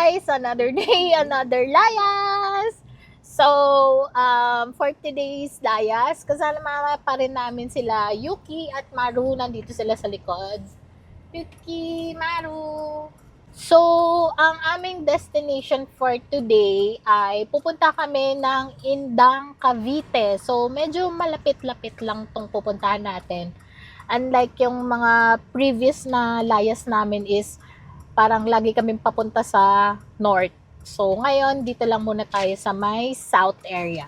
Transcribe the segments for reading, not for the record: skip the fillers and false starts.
guys! Another day, another layas! So, for today's layas, kasama pa rin namin sila Yuki at Maru. Nandito sila sa likod. Yuki, Maru! So, ang aming destination for today ay pupunta kami ng Indang, Cavite. So, medyo malapit-lapit lang tong pupuntahan natin. Unlike yung mga previous na layas namin is parang lagi kaming papunta sa north. So, ngayon, dito lang muna tayo sa may south area.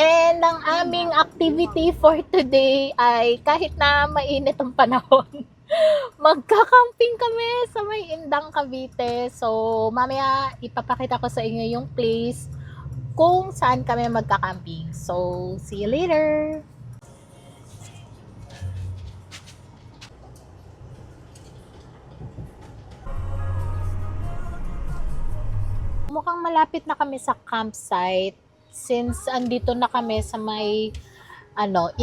And ang aming activity for today ay kahit na mainit ang panahon, magka-camping kami sa may Indang, Cavite. So, mamaya ipapakita ko sa inyo yung place kung saan kami magka-camping. So, see you later! Mukhang malapit na kami sa campsite since andito na kami sa may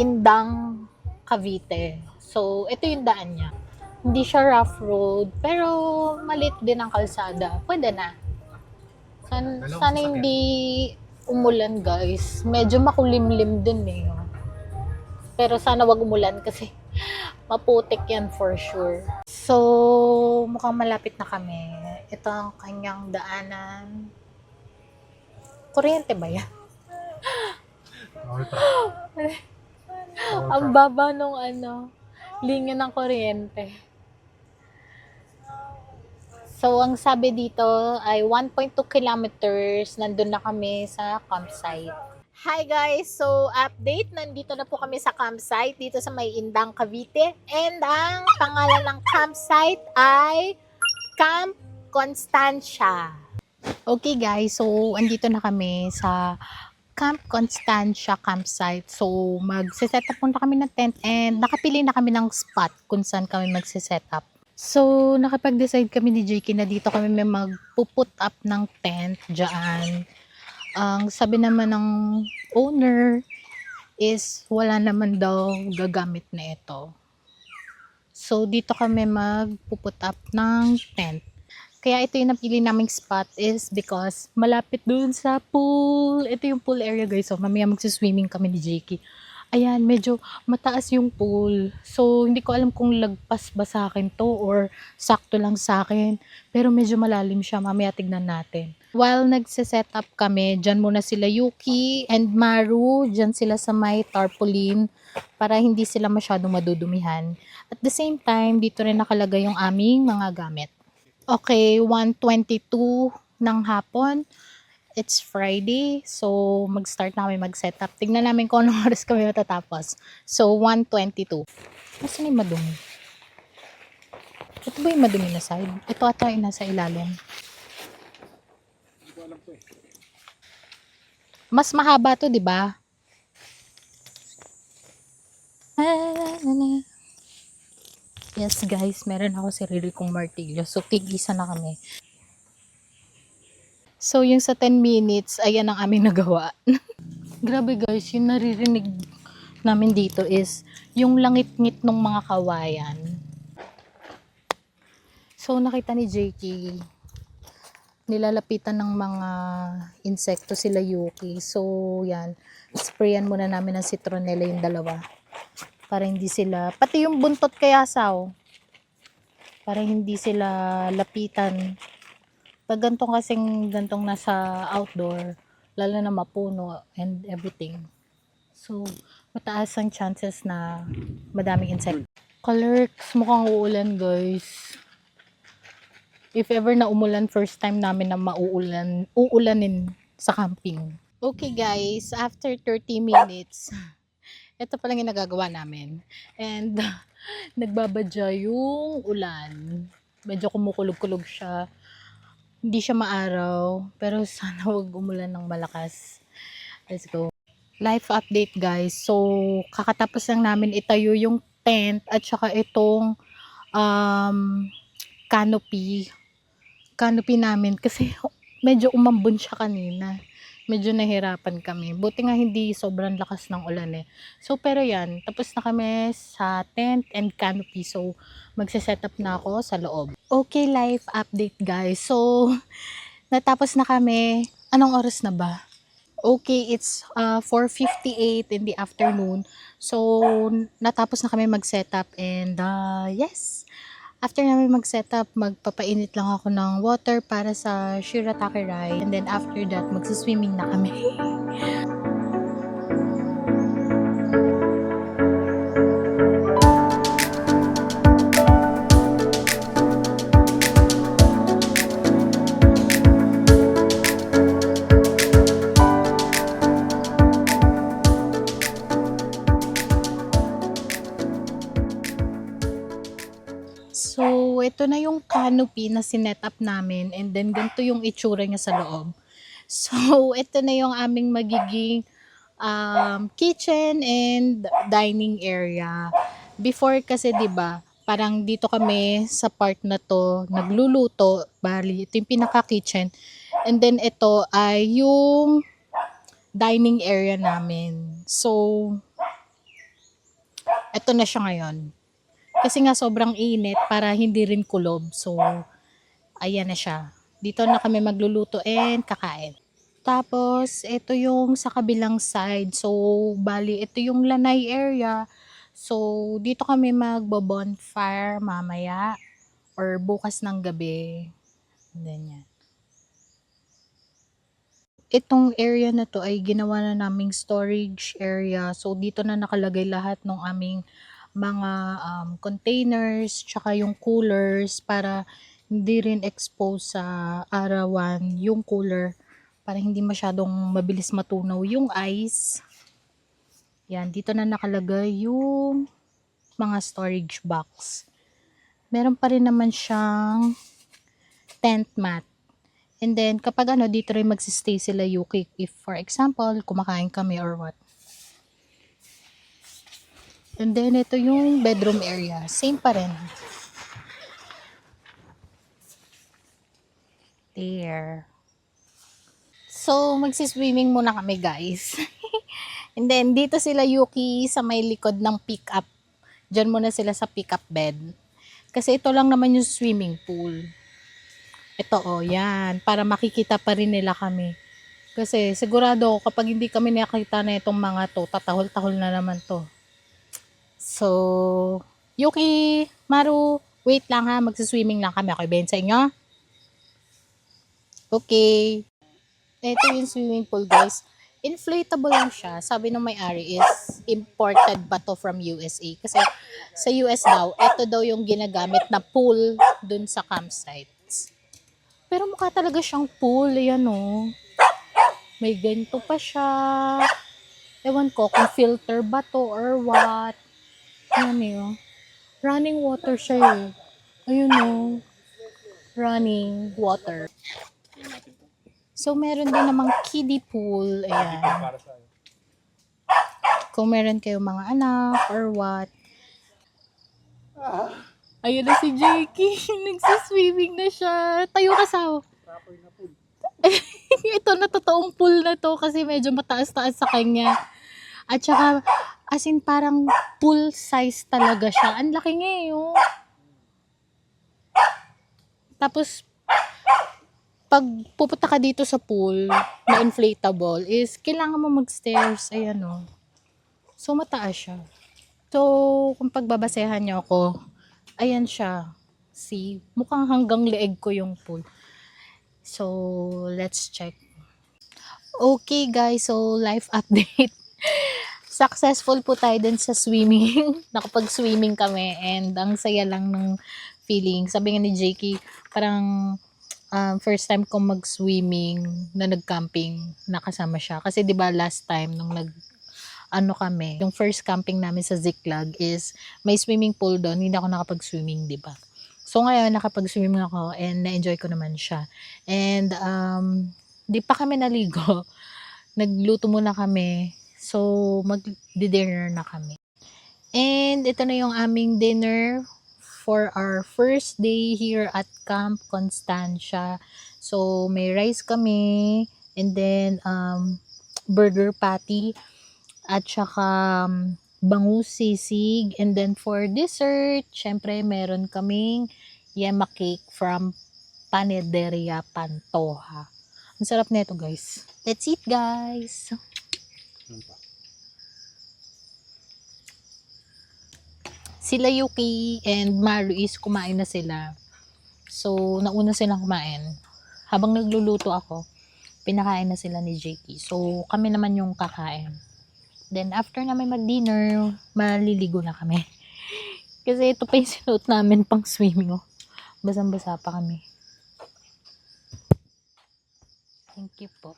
Indang, Cavite. So, ito yung daan niya. Hindi siya rough road, pero maliit din ang kalsada. Pwede na. Sana hindi umulan, guys. Medyo makulimlim din eh. Pero sana wag umulan kasi maputik yan for sure. So, mukhang malapit na kami. Ito ang kanyang daanan. Kuryente ba yan? Ang baba nung linya ng kuryente. So, ang sabi dito ay 1.2 kilometers. Nandun na kami sa campsite. Hi guys! So, update. Nandito na po kami sa campsite dito sa may Indang, Cavite. And ang pangalan ng campsite ay Camp Constancia. Okay guys, so andito na kami sa Camp Constancia campsite. So magse-set up muna kami ng tent and nakapili na kami ng spot kung saan kami magse-set up. So nakapag-decide kami ni JK na dito kami may magpuput up ng tent dyan. Ang sabi naman ng owner is wala naman daw gagamit na ito. So dito kami magpuput up ng tent. Kaya ito yung napili naming spot is because malapit dun sa pool. Ito yung pool area guys. So mamaya magsiswimming kami ni Jakey. Ayan, medyo mataas yung pool. So hindi ko alam kung lagpas ba sa akin to or sakto lang sa akin. Pero medyo malalim siya. Mamaya tignan natin. While nagse-set up kami, dyan muna sila Yuki and Maru. Dyan sila sa may tarpaulin para hindi sila masyadong madudumihan. At the same time, dito rin nakalagay yung aming mga gamit. Okay, 1:22 ng hapon. It's Friday. So, mag-start na kami mag-setup. Tingnan namin kung anong oras kami matatapos. So, 1:22. Nasaan yung madumi? Ito ba yung madumi na side? Ito ata yung nasa ilalim. Mas mahaba to, di ba? Yes guys, meron ako sarili kong martilyo. So, tig-isa na kami. So, yung sa 10 minutes, ayan ang aming nagawa. Grabe guys, yung naririnig namin dito is yung langit-ngit ng mga kawayan. So, nakita ni JK, nilalapitan ng mga insekto sila Yuki. So, yan. Sprayan muna namin ng citronella yung dalawa. Para hindi sila, pati yung buntot kaya saw. Para hindi sila lapitan. Pag gantong nasa outdoor, lalo na mapuno and everything. So, mataas ang chances na madaming insect. Clerks, mukhang uulan guys. If ever na umulan, first time namin na uulanin sa camping. Okay guys, after 30 minutes, ito palang yung nagagawa namin. And, nagbabadya yung ulan. Medyo kumukulog-kulog siya. Hindi siya maaraw. Pero sana wag umulan ng malakas. Let's go. Life update guys. So, kakatapos lang namin itayo yung tent at saka itong canopy namin. Kasi medyo umambon siya kanina. medyo nahirapan kami. Buti nga hindi sobrang lakas ng ulan eh. So pero yan, tapos na kami sa tent and canopy. So magse-set up na ako sa loob. Okay, life update guys. So natapos na kami. Anong oras na ba? Okay, it's 4:58 in the afternoon. So natapos na kami mag-setup and yes. After namin mag-setup, magpapainit lang ako ng water para sa shirataki rice. And then after that, magsiswimming na kami. So, ito na yung canopy na sinet up namin and then ganito yung itsura niya sa loob. So, ito na yung aming magiging kitchen and dining area. Before kasi 'di ba, parang dito kami sa part na to nagluluto, bali ito yung pinaka kitchen. And then ito ay yung dining area namin. So, ito na siya ngayon. Kasi nga sobrang init para hindi rin kulob. So, ayan na siya. Dito na kami magluluto and kakain. Tapos, ito yung sa kabilang side. So, bali, ito yung lanay area. So, dito kami magbo-bonfire mamaya or bukas ng gabi. Ganyan. Itong area na to ay ginawa na naming storage area. So, dito na nakalagay lahat ng aming mga containers, tsaka yung coolers para hindi rin expose sa arawan yung cooler para hindi masyadong mabilis matunaw yung ice. Yan, dito na nakalagay yung mga storage box. Meron pa rin naman siyang tent mat. And then, kapag dito rin magsistay sila Yuki. If, for example, kumakain kami or what. And then, ito yung bedroom area. Same pa rin. There. So, magsiswimming muna kami, guys. And then, dito sila Yuki sa may likod ng pick-up. Diyan muna sila sa pick-up bed. Kasi ito lang naman yung swimming pool. Ito, yan. Para makikita pa rin nila kami. Kasi, sigurado, kapag hindi kami nakita na itong mga to, tatahol-tahol na naman to. So, Yuki, Maru, wait lang ha, magsiswimming lang kami. Okay ba yun sa inyo? Okay. Ito yung swimming pool, guys. Inflatable lang siya. Sabi ng may-ari is imported ba to from USA? Kasi sa US daw, ito daw yung ginagamit na pool dun sa campsites. Pero mukha talaga siyang pool. Ayan o. May ganito pa siya. Ewan ko kung filter ba to or what. Ayan yun. Running water siya yun. Ayun o. Running water. So, meron din namang kiddie pool. Ayan. Kung meron kayong mga anak or what. Ayun na si Jakey. Nagsiswimming na siya. Tayo ka sa. Ito na totoong pool na to kasi medyo mataas-taas sa kanya. At saka, as in parang pool size talaga siya. Ang laki nga eh. Oh. Tapos, pag pupunta ka dito sa pool na inflatable is kailangan mo mag-stairs. Ayan o. So, mataas siya. So, kung pagbabasehan niyo ako, ayan siya. See? Mukhang hanggang leeg ko yung pool. So, let's check. Okay guys, so life update. Successful po tayo dun sa swimming. Nakapag-swimming kami and ang saya lang ng feeling. Sabi nga ni Jakey, parang first time ko mag-swimming na nag-camping nakasama siya. Kasi 'di ba last time nung kami, yung first camping namin sa Ziklag is may swimming pool doon, hindi ako nakapag-swimming, 'di ba? So ngayon nakapag-swimming ako and na-enjoy ko naman siya. And di pa kami naligo. Nagluto muna kami. So mag-dinner na kami. And ito na yung aming dinner for our first day here at Camp Constancia. So, may rice kami, and then burger patty, at saka bangus sisig, and then for dessert, syempre meron kaming yema cake from Panaderia Pantoja. Ang sarap nito, guys. Let's eat, guys. Sila Yuki and Maru is kumain na sila. So, nauna silang kumain. Habang nagluluto ako, pinakain na sila ni Jakey. So, kami naman yung kakain. Then, after namin mag-dinner, maliligo na kami. Kasi ito pa yung sinuot namin pang swimming. Oh. Basang-basa pa kami. Thank you po.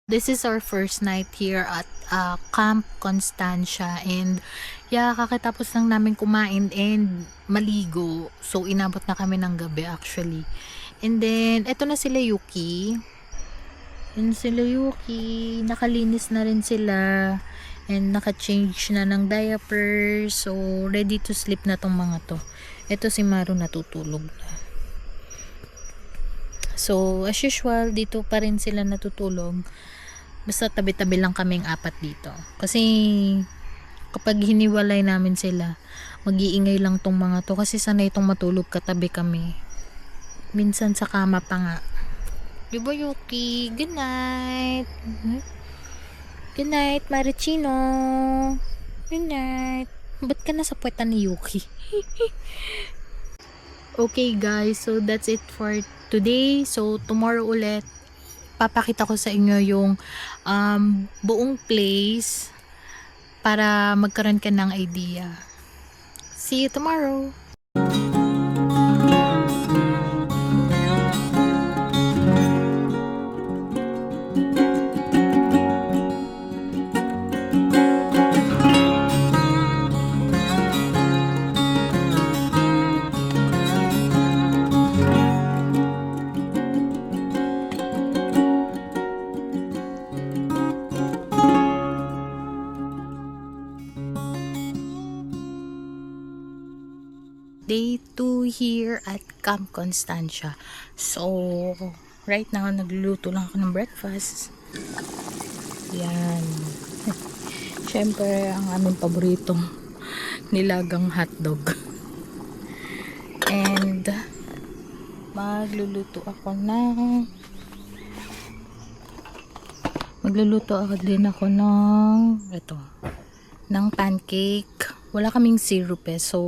This is our first night here at Camp Constancia, and yeah, kakatapos lang namin kumain and maligo. So inabot na kami ng gabi actually. And then eto na sila Yuki. Nakalinis na rin sila and naka-change na ng diaper. So ready to sleep na tong mga to. Eto si Maru natutulog na. So as usual, dito pa rin sila natutulog. Basta tabi-tabi lang kaming apat dito. Kasi kapag hiniwalay namin sila, mag-iingay lang tong mga to. Kasi sanay itong matulog katabi kami. Minsan sa kama pa nga. Diba Yuki? Good night. Good night, Marichino. Good night. Ba't ka nasa puweta ni Yuki? Okay guys, so that's it for today. So tomorrow ulit, papakita ko sa inyo yung buong place para magkaroon ka ng idea. See you tomorrow! Day 2 here at Camp Constancia. So, right now, nagluluto lang ako ng breakfast. Yan. Siyempre, ang aming paboritong nilagang hotdog. And, magluluto din ako ng ng pancake. Wala kaming syrup so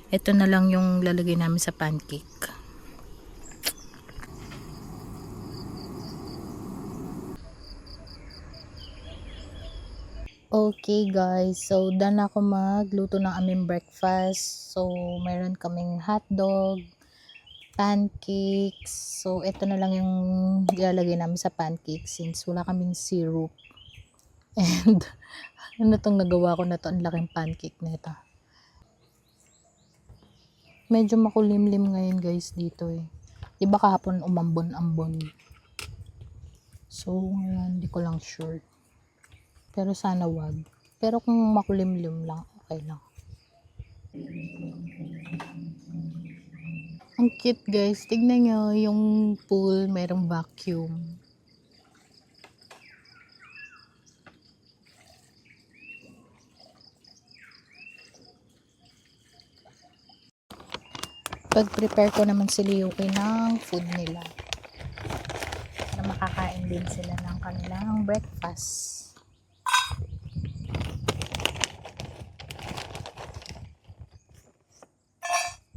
ito na lang yung lalagay namin sa pancake. Okay guys, so done ako magluto ng aming breakfast. So meron kaming hotdog, pancakes. So ito na lang yung ilalagay namin sa pancake since wala kaming syrup. And ano tong nagawa ko na to, ang laking pancake na ito. Medyo makulimlim ngayon guys dito Diba kahapon umambon-ambon. So ngayon hindi ko lang sure. Pero sana wag. Pero kung makulimlim lang, okay lang. Ang cute guys. Tignan nyo yung pool, mayroong vacuum. Pag-prepare ko naman si Yuki ng food nila. Na makakain din sila ng kanilang breakfast.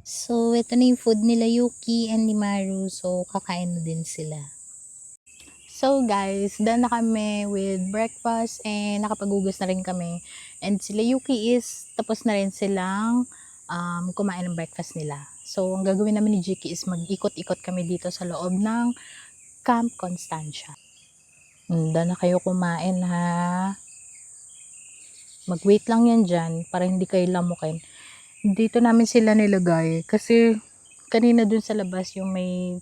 So, ito na yung food nila Yuki and ni Maru. So, kakain na din sila. So, guys, done na kami with breakfast and nakapaghugas na rin kami. And sila Yuki is tapos na rin silang kumain ng breakfast nila. So, ang gagawin namin ni Jiki is mag-ikot-ikot kami dito sa loob ng Camp Constancia. Done na kayo kumain ha. Mag-wait lang yan dyan para hindi kayo lamukin. Dito namin sila nilagay kasi kanina dun sa labas yung may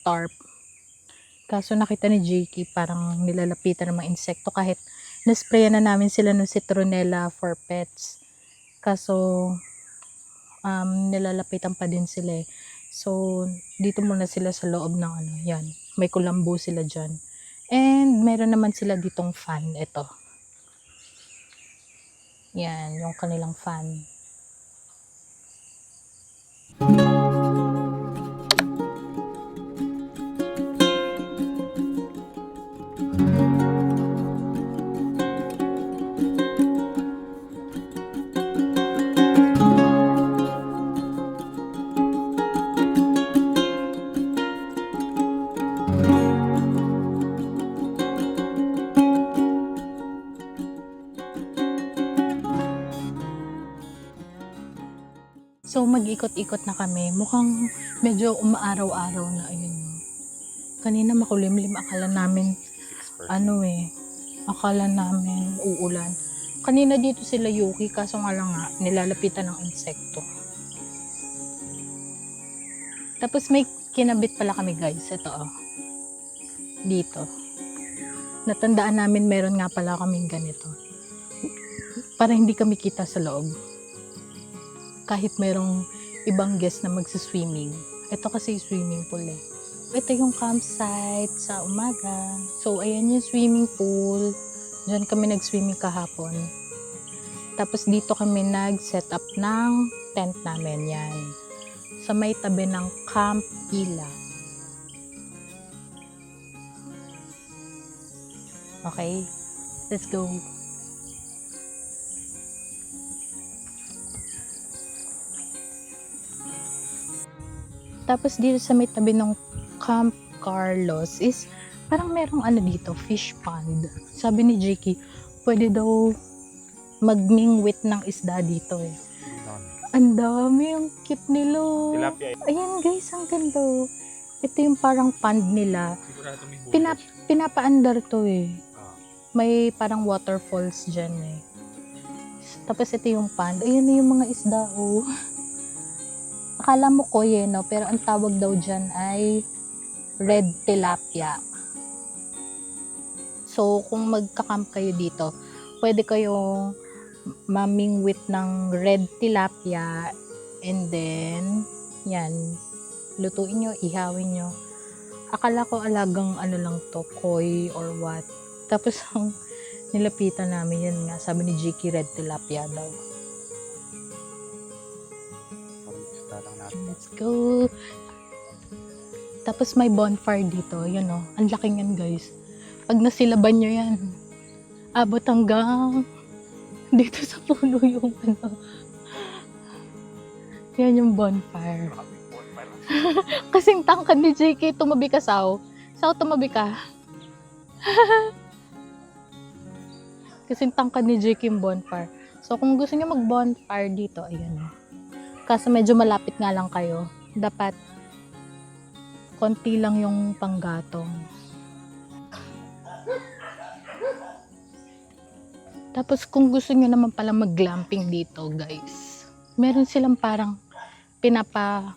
tarp. Kaso nakita ni Jiki parang nilalapitan ng mga insekto kahit nasprayan na namin sila ng citronella for pets. Kaso nilalapitan pa din sila eh. So, dito muna sila sa loob ng ano, yan. May kulambo sila dyan. And, meron naman sila ditong fan. Ito. Yan, yung kanilang fan. So, mag-ikot-ikot na kami. Mukhang medyo umaaraw-araw na. Ayun. Kanina makulimlim. Akala namin, akala namin uulan. Kanina dito sila Yuki, kaso nga lang nga, nilalapitan ng insekto. Tapos may kinabit pala kami guys. Ito dito. Natandaan namin meron nga pala kaming ganito. Para hindi kami kita sa loob. Kahit merong ibang guest na magsiswimming. Ito kasi swimming pool eh. Ito yung campsite sa umaga. So, ayan yung swimming pool. Diyan kami nag-swimming kahapon. Tapos dito kami nag-set up ng tent namin. Yan. Sa may tabi ng Camp Ila. Okay? Let's go. Tapos dito sa may tabi ng Camp Carlos is parang merong dito, fish pond. Sabi ni Jakey, pwede daw magmingwit ng isda dito eh. Ang dami, ang cute nila. Ayan guys, ang ganda. Ito yung parang pond nila. Pinapaandar to eh. May parang waterfalls dyan eh. Tapos ito yung pond. Ayan yung mga isda oh. Akala mo koye, no? Pero ang tawag daw dyan ay red tilapia. So, kung magka-camp kayo dito, pwede kayong mamingwit ng red tilapia and then, yan, lutuin nyo, ihawin nyo. Akala ko alagang lang to, koi or what. Tapos, ang nilapitan namin, yan nga, sabi ni Jiki, red tilapia daw. Let's go. Tapos may bonfire dito. Yun o. Ang laking yan guys. Pag nasilaban nyo yan, abot hanggang dito sa puno yung yan yung bonfire. Kasing tangkad ni JK. Tumabi ka, Sao. Sao, tumabi ka. Kasing tangkad ni JK yung bonfire. So kung gusto nyo mag bonfire dito, ayan o. Kasi medyo malapit nga lang kayo. Dapat konti lang yung panggatong. Tapos kung gusto nyo naman pala mag-glamping dito guys, meron silang parang pinapa-rent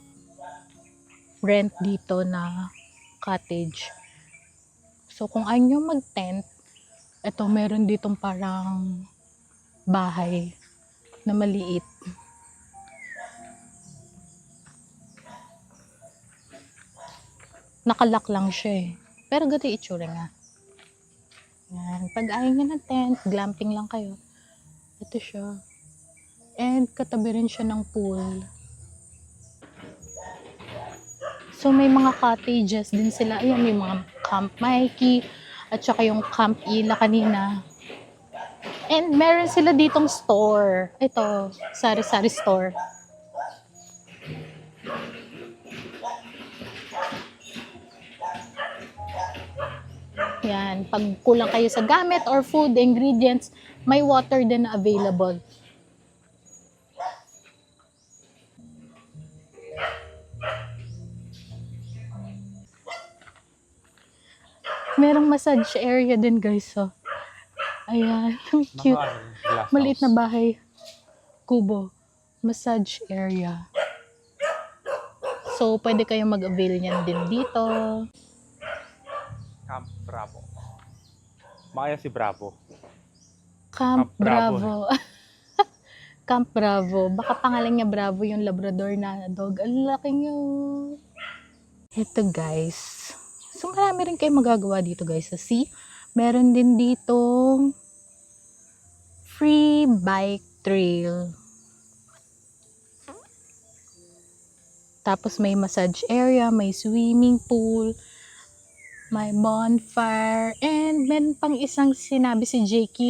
dito na cottage. So kung ayaw nyo mag-tent, ito meron ditong parang bahay na maliit. Nakalock lang siya eh. Pero gati itsura nga. Yan. Pag ayaw nyo ng tent, glamping lang kayo. Ito siya. And katabi rin siya ng pool. So may mga cottages din sila. Ayan, may mga Camp Mikey at saka yung Camp Ila kanina. And meron sila ditong store. Ito, sari-sari store. Yan, pag kulang kayo sa gamit or food, ingredients, may water din na available. Merong massage area din guys, so. Ayan, ang cute. Maliit na bahay. Kubo. Massage area. So, pwede kayong mag-avail niyan din dito. Camp Bravo. Makaya si Bravo. Camp Bravo. Camp Bravo. Baka pangalan niya Bravo yung Labrador na dog. Ang laki niyo. Ito guys. So marami rin kayo magagawa dito guys. So see, meron din ditong free bike trail. Tapos may massage area, may swimming pool, may bonfire, and meron pang isang sinabi si Jakey.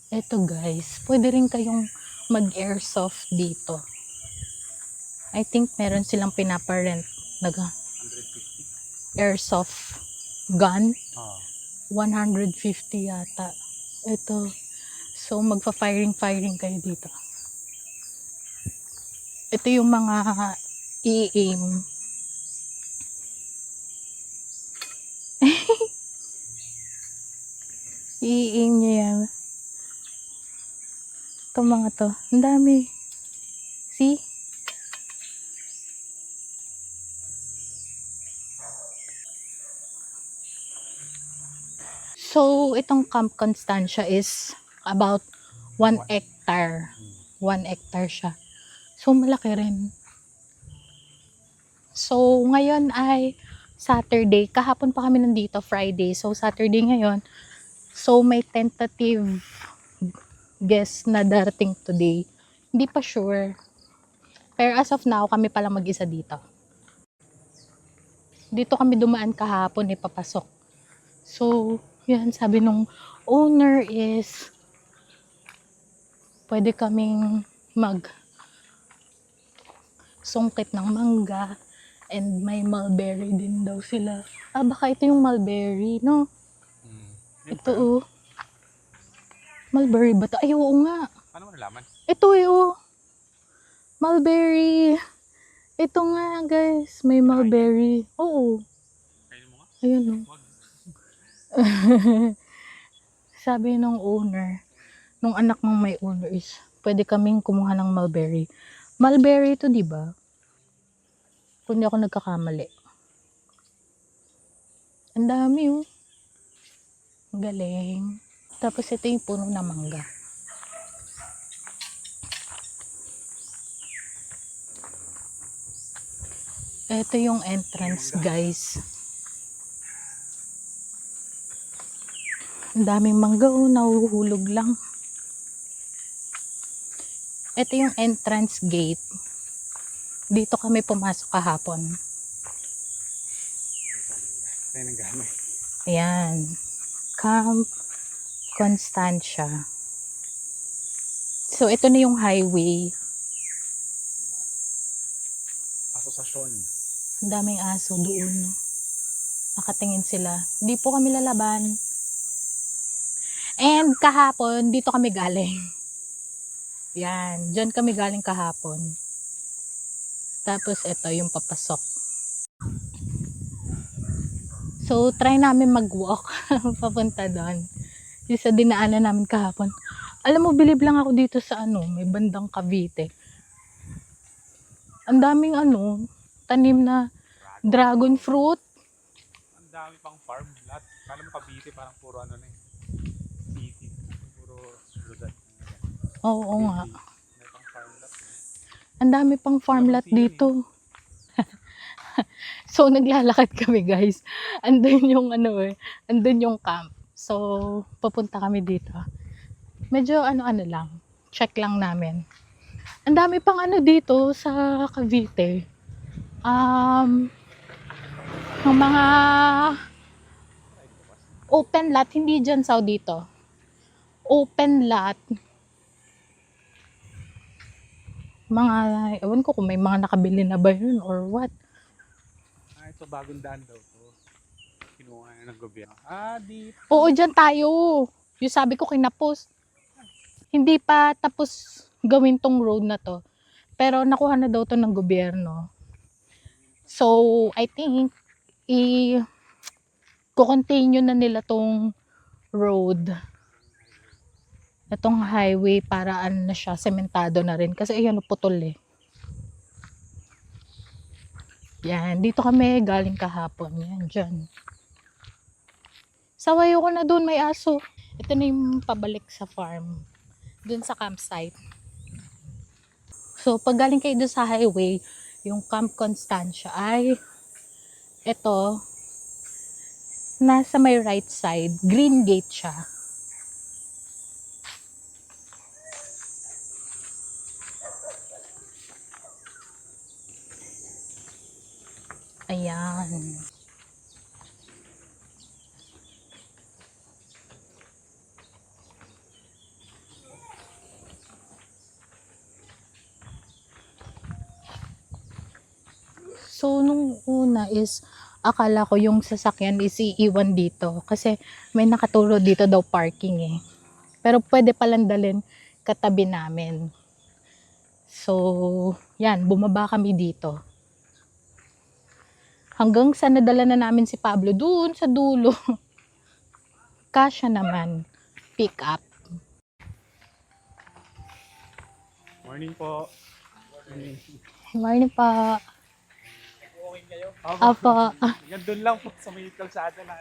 Eto guys, pwede rin kayong mag-airsoft dito. I think meron silang pinaparent na 150. airsoft gun. Ah. 150 yata. Ito. So magfa-firing kayo dito. Ito yung mga i-aim. I-aim nyo yan. Ito mga to. Ang dami. See? So, itong Camp Constancia is about 1 hectare. 1 hectare siya. So, malaki rin. So, ngayon ay Saturday. Kahapon pa kami nandito, Friday. So, Saturday ngayon. So, may tentative guest na darating today. Hindi pa sure. Pero as of now, kami palang mag-isa dito. Dito kami dumaan kahapon, papasok. So, yan, sabi nung owner is pwede kaming sungkit ng mangga and may mulberry din daw sila. Ah, baka ito yung mulberry, no? Ito, oh. Mulberry ba ito? Ay, oo nga. Paano mo nalaman? Ito, oh. Mulberry. Ito nga, guys. May mulberry. Oo. Kainin mo nga? Ayun, oh. Sabi nung owner, nung anak ng may owner is, pwede kaming kumuha ng mulberry. Mulberry ito, di ba? Kung di ako nagkakamali. Ang dami, oh. Ang galing. Tapos ito yung puno ng mangga. Ito yung entrance, guys. Ang daming mangga, oh. Nahuhulog lang. Ito yung entrance gate. Dito kami pumasok kahapon. Kaya nang gamay. Ayan. Camp Constancia. So, ito na yung highway. Asosasyon. Ang daming aso doon. No? Nakatingin sila. Hindi po kami lalaban. And kahapon, dito kami galing. Yan. Diyan kami galing kahapon. Tapos, ito yung papasok. So, try namin mag-walk papunta doon. Yung sa dinaanan namin kahapon. Alam mo, bilib lang ako dito sa may bandang Cavite. Ang daming tanim na dragon fruit. Ang dami pang farm. Lahat. Kala mo Cavite, parang puro na eh. City. Puro lugar. Oo nga. May pang farm lot. Ang dami pang farm lot dito. So, naglalakad kami, guys. Andun yung andun yung camp. So, papunta kami dito. Medyo lang. Check lang namin. Ang dami pang dito sa Cavite. Ng mga open lot, hindi dyan sa dito. Open lot. Mga, ewan ko kung may mga nakabili na ba yun or what. Ito bagong daan daw to. Kinuha na ng gobyerno. Dito. Oo, dyan tayo. Yung sabi ko kinapos. Hindi pa tapos gawin tong road na to. Pero nakuha na daw to ng gobyerno. So, I think, i-continue na nila tong road. Itong highway para na siya, sementado na rin. Kasi ayan, putol eh. Yan, dito kami galing kahapon. Yan, dyan. Sawayo ko na doon, may aso. Ito na yung pabalik sa farm. dun sa campsite. So, pag galing kayo dun sa highway, yung Camp Constancia ay ito, nasa may right side, green gate siya. Ayan. So, nung una is, akala ko yung sasakyan is iiwan dito. Kasi may nakaturo dito daw parking eh. Pero pwede palang dalhin katabi namin. So, yan, bumaba kami dito. Hanggang sa nadala na namin si Pablo doon sa dulo. Kasya naman. Pick up. Morning po. Morning. Morning pa. Okay kayo? Apo. Hanggang doon lang po sa may kalsada na.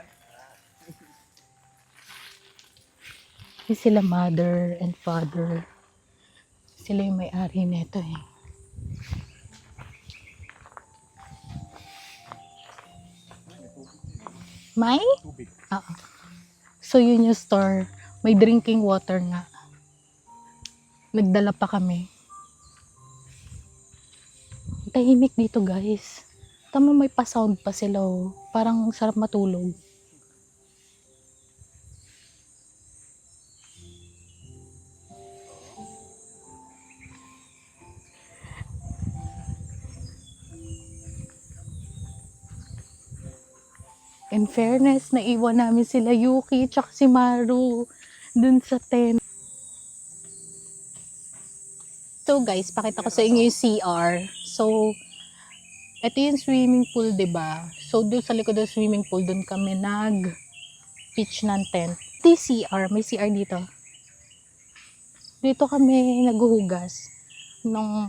Sila mother and father. Sila yung may-ari nito eh. May? Tubig. Oo. So yun yung store. May drinking water nga. Nagdala pa kami. Tahimik dito guys. Tama may pa-sound pa sila oh. Parang sarap matulog. In fairness, naiwan namin sila Yuki tsaka si Maru dun sa tent. So guys, pakita ko sa inyo yung CR. So, ito yung swimming pool, 'di ba? So, doon sa likod ng swimming pool, doon kami nag-pitch ng tent. Ito yung CR, may CR dito. Dito kami naghuhugas ng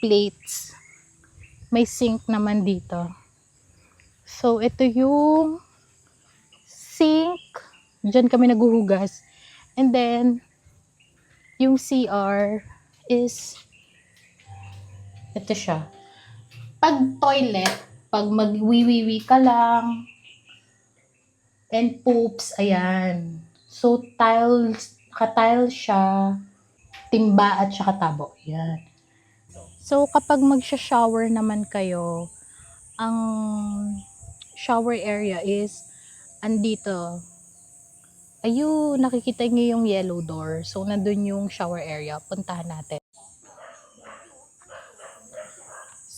plates. May sink naman dito. So, ito yung sink. Diyan kami naghuhugas. And then, yung CR is ito siya. Pag toilet, pag magwiwiwi ka lang, and poops, ayan. So, tiles, naka-tile siya, timba at saka tabo. Ayan. So, kapag magsha-shower naman kayo, ang shower area is andito. Ayun, nakikita niyo yung yellow door. So, nandun yung shower area. Puntahan natin.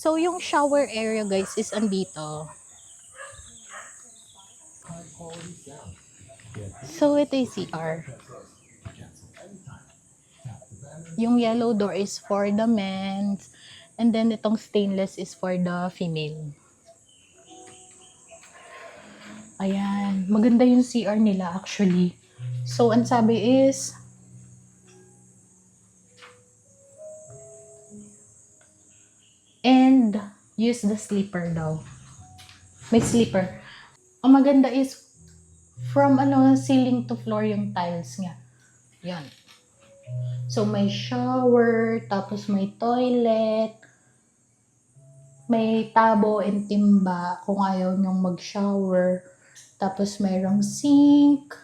So, yung shower area guys is andito. So, ito yung CR. Yung yellow door is for the men's. And then, itong stainless is for the female. Ayan. Maganda yung CR nila actually. So, ang sabi is, and use the slipper daw. May slipper. Ang maganda is, from ceiling to floor yung tiles niya. Yan. So, may shower, tapos may toilet, may tabo and timba kung ayaw nyong mag-shower. Tapos, mayroong sink,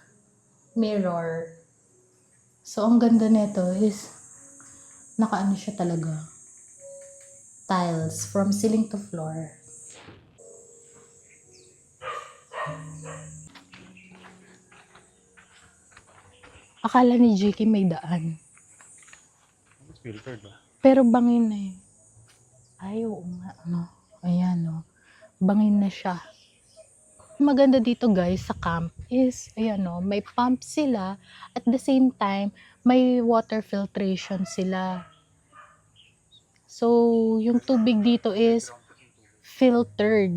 mirror. So, ang ganda nito is, nakaano siya talaga. Tiles, from ceiling to floor. Akala ni JK may daan. Filtered ba? Pero bangin na eh. Ay, oo nga. Ayan, bangin na siya. Maganda dito guys sa camp is, ayan may pump sila. At the same time, may water filtration sila. So, yung tubig dito is filtered.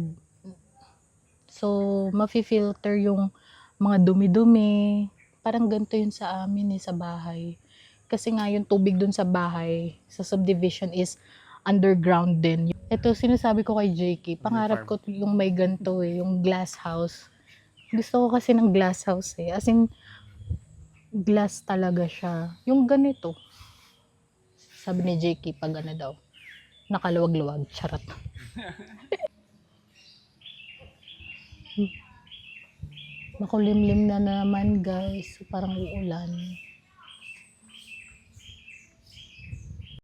So, mafi-filter yung mga dumi-dumi. Parang ganito yun sa amin sa bahay. Kasi nga yung tubig dun sa bahay, sa subdivision is underground din. Ito sinasabi ko kay JK, pangarap ko yung may ganito yung glass house. Gusto ko kasi ng glass house As in, glass talaga siya. Yung ganito. Sabi ni JK pag ano daw, nakaluwag-luwag. Charot. Makulimlim na naman guys. Parang uulan.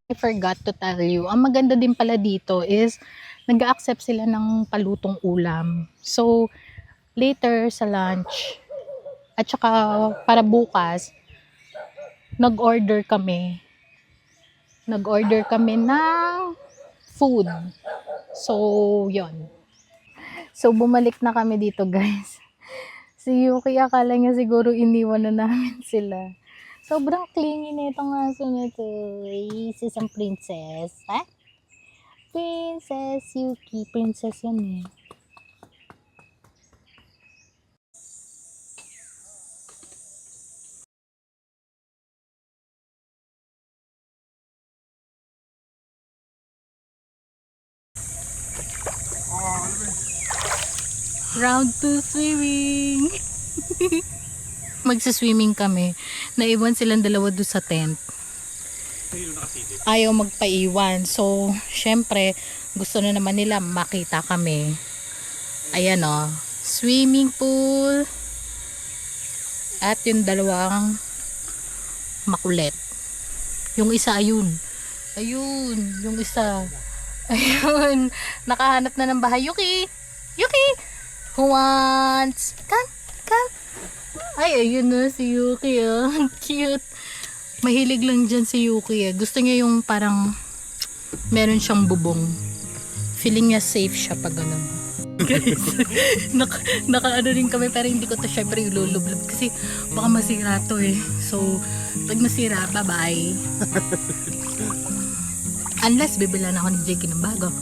I forgot to tell you. Ang maganda din pala dito is nag-accept sila ng palutong ulam. So, later sa lunch at saka para bukas, nag-order kami. Nag-order kami ng food. So, yon. So, bumalik na kami dito guys. Si Yuki, akala niya siguro iniwan na namin sila. Sobrang clingy na itong aso na to. Is isang princess. Ha? Princess Yuki. Princess yan eh. Round 2 swimming. Magsaswimming kami. Naiwan silang dalawa doon sa tent. Ayaw magpaiwan. So, syempre, gusto na naman nila makita kami. Ayan o. Swimming pool. At yung dalawang makulit. Yung isa, ayun. Ayun. Yung isa. Ayun. Nakahanap na ng bahay. Yuki! Yuki! Who wants? Come! Come! Ay, ayun na si Yuki ah. Cute. Mahilig lang dyan si Yuki eh. Gusto niya yung parang meron siyang bubong. Feeling niya safe siya pag ganun. Guys, naka-ano rin kami pero hindi ko to syempre ilulublog kasi baka masira to eh. So, pag nasira, bye-bye. Unless bibilan ako ni Jake ng bago.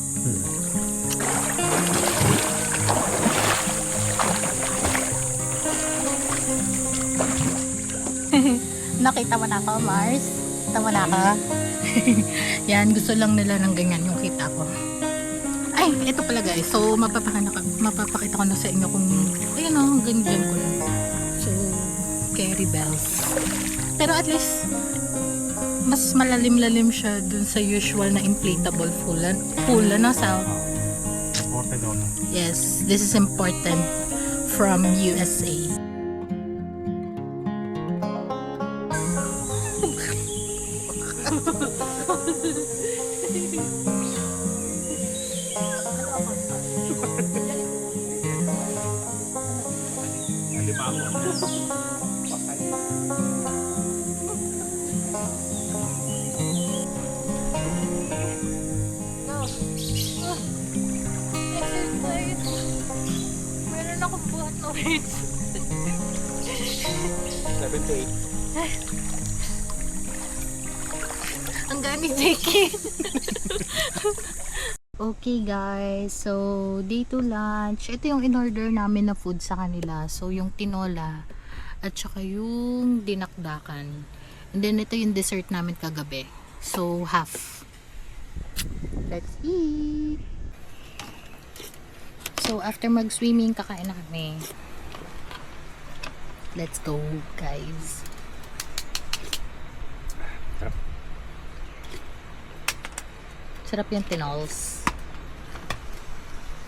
Nakita mo na ako, Mars? Kita mo na ako? Yan, gusto lang nila ng ganyan yung kita ko. Ay, ito pala guys. So, mapapakita ko na sa inyo kung, ayun o, ganyan ko lang. So, carry bells. Pero at least, mas malalim-lalim siya dun sa usual na inflatable pool. Pool, ano sa? Yes, this is important from USA. Meron akong buhat na weights. 7 to 8. Ang gani JK. Okay guys, so day to lunch. Ito yung in-order namin na food sa kanila. So yung tinola at saka yung dinakdakan. And then ito yung dessert namin kagabi. So half. Let's eat. So after mag-swimming, kakain na kami. Let's go guys. Sarap yung tinols.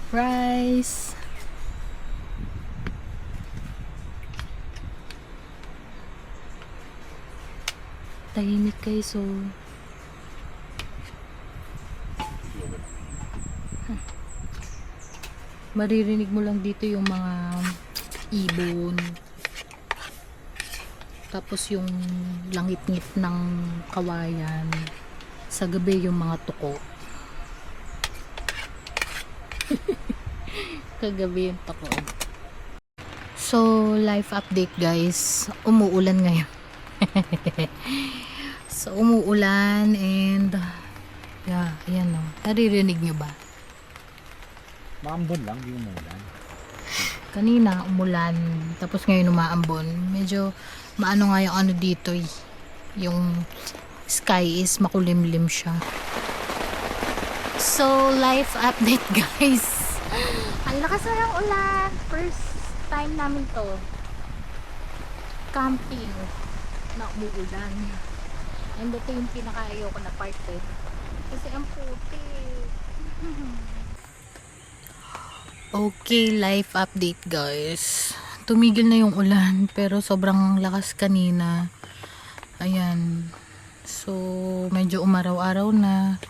Rice. Tahimik kayo so. Maririnig mo lang dito yung mga ibon. Tapos yung langit-ngit ng kawayan. Sa gabi yung mga tuko. Kagabi yung tuko. So, life update guys. Umuulan ngayon. So, umuulan and yeah, ayan o. Naririnig nyo ba? Maambon lang, di umulan. Kanina umulan, tapos ngayon umaambon. Medyo maano nga yung ano dito eh. Yung sky is makulimlim siya. So, life update guys. Ang lakas na yung ulan. First time namin to. Camping na umuulan. And ito yung pinakaayaw ko na part eh. Kasi ang puti. Okay, life update guys. Tumigil na yung ulan pero sobrang lakas kanina. Ayan. So, medyo umaraw-araw na.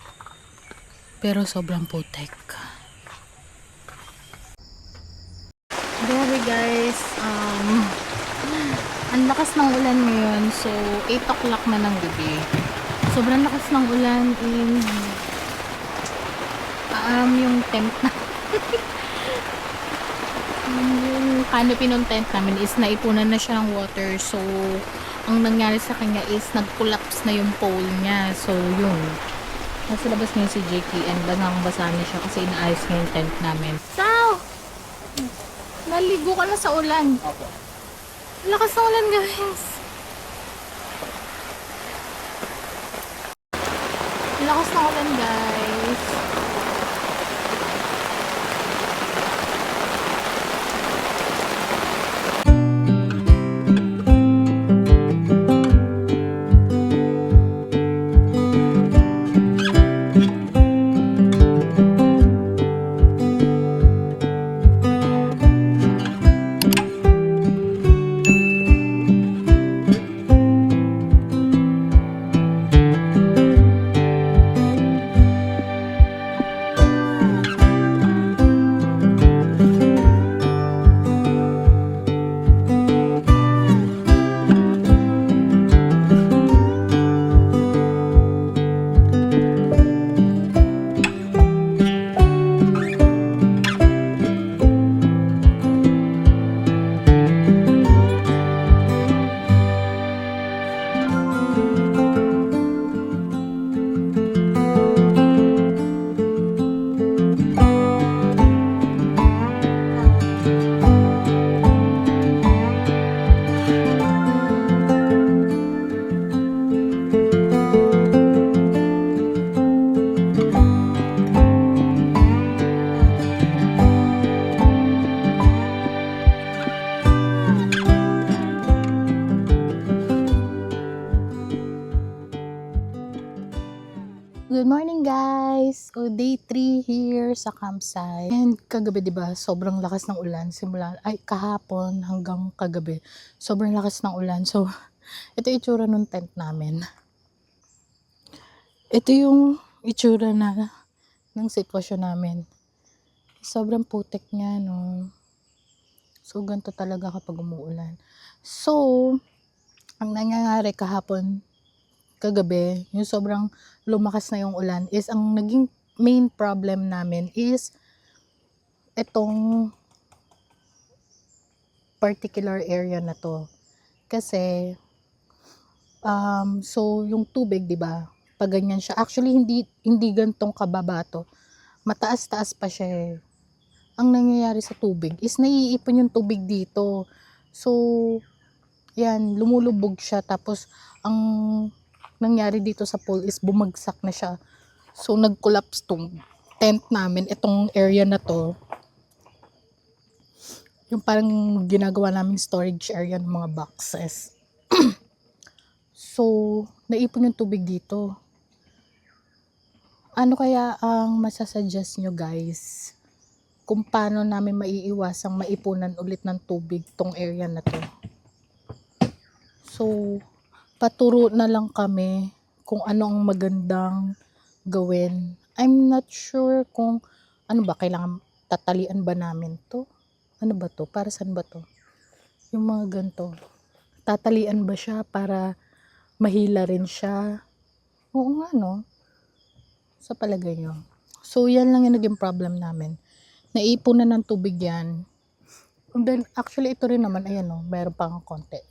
Pero sobrang putek. Grabe guys. Ang lakas ng ulan ngayon. So, 8 o'clock na ng gabi. Sobrang lakas ng ulan and yung temp na yung canopy ng tent namin is naipunan na siya ng water. So, ang nangyari sa kanya is nag-collapse na yung pole niya. So, yun. Nasa labas niya si Jakey and basang-basa na siya kasi inaayos niya yung tent namin. Sao! Naligo ka na sa ulan. Opo. Lakas ng ulan guys. Lakas ng ulan guys. Good morning guys! So, day 3 here sa campsite. And kagabi diba, sobrang lakas ng ulan. Kahapon hanggang kagabi, sobrang lakas ng ulan. So, ito yung itsura ng tent namin. Ito yung itsura ng sitwasyon namin. Sobrang putek niya, no? So, ganito talaga kapag umuulan. So, ang nangyayari kahapon, kagabi, yung sobrang lumakas na yung ulan is ang naging main problem namin is itong particular area na to. Kasi so yung tubig, 'di ba? Pag ganyan siya. Actually hindi gantong kababa to. Mataas-taas pa siya. Ang nangyayari sa tubig is naiipon yung tubig dito. So yan, lumulubog siya tapos ang nangyari dito sa pool is bumagsak na siya. So, nag-collapse tong tent namin. Itong area na to. Yung parang ginagawa namin storage area ng mga boxes. So, naipon yung tubig dito. Ano kaya ang masasuggest nyo guys? Kung paano namin maiiwasang maipunan ulit ng tubig tong area na to. So, paturo na lang kami kung ano ang magandang gawin. I'm not sure kung ano ba, kailangan tatalian ba namin to? Ano ba to? Para saan ba to? Yung mga ganito. Tatalian ba siya para mahila rin siya? Oo nga no? Sa palagay nyo. So yan lang yung naging problem namin. Naipunan ng tubig yan. And then actually ito rin naman, ayan no, meron pang konti.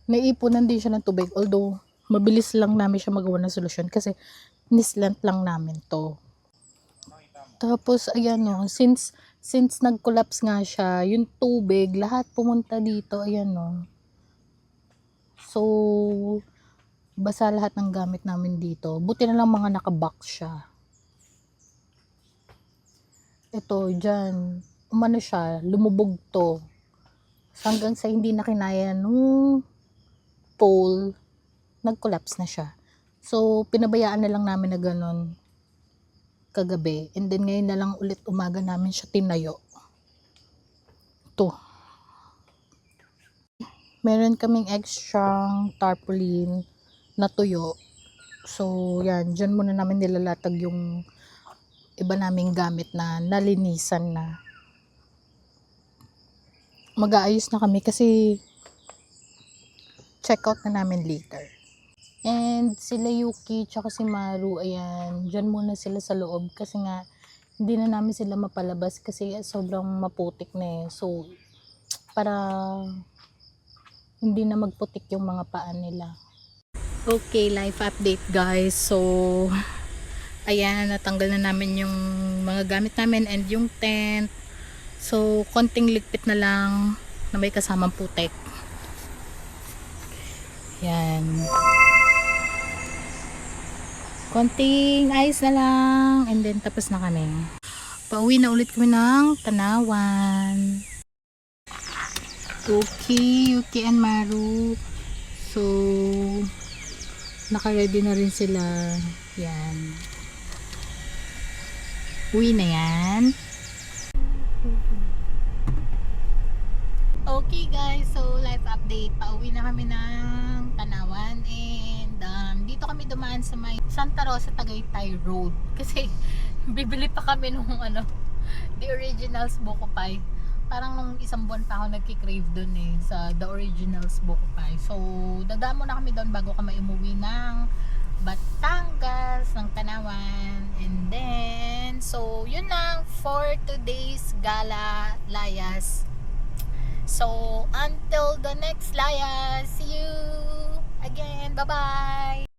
Naipunan din siya ng tubig, although mabilis lang namin siya magawa ng solusyon kasi nislant lang namin to. Tapos ayan no, since nag-collapse nga siya, yung tubig lahat pumunta dito, ayan no. So basa lahat ng gamit namin dito. Buti na lang mga nakabox siya. Ito dyan, umano siya, lumubog to. Hanggang sa hindi na kinaya nung pole, nag-collapse na siya. So, pinabayaan na lang namin na ganun kagabi. And then, ngayon na lang ulit umaga namin siya tinayo. Ito. Meron kaming extra tarpaulin na tuyo. So, yan. Diyan muna namin nilalatag yung iba naming gamit na nalinisan na. Mag-aayos na kami kasi check out na namin later. And sila Yuki tsaka si Maru, ayan, dyan muna sila sa loob kasi nga hindi na namin sila mapalabas kasi sobrang maputik na eh. So, para hindi na magputik yung mga paan nila. Okay, life update guys. So, ayan, natanggal na namin yung mga gamit namin and yung tent. So, konting ligpit na lang na may kasamang putik. Yan. Konting ayos na lang and then tapos na kami. Pauwi na ulit kami ng Tanawan. Okay, Yuki and Maru. So, naka-ready na rin sila. Yan. Uwi na yan. Okay guys, so life update. Pauwi na kami ng Tanawan and dito kami dumaan sa may Santa Rosa Tagaytay Road kasi bibili pa kami nung The Originals Buko Pie. Parang nung isang buwan pa ako nagki-crave doon eh sa The Originals Buko Pie. So dadaan muna kami doon bago kami umuwi ng Batangas, ng Tanawan. And then so yun lang for today's gala layas. So, until the next Laya, see you again. Bye-bye!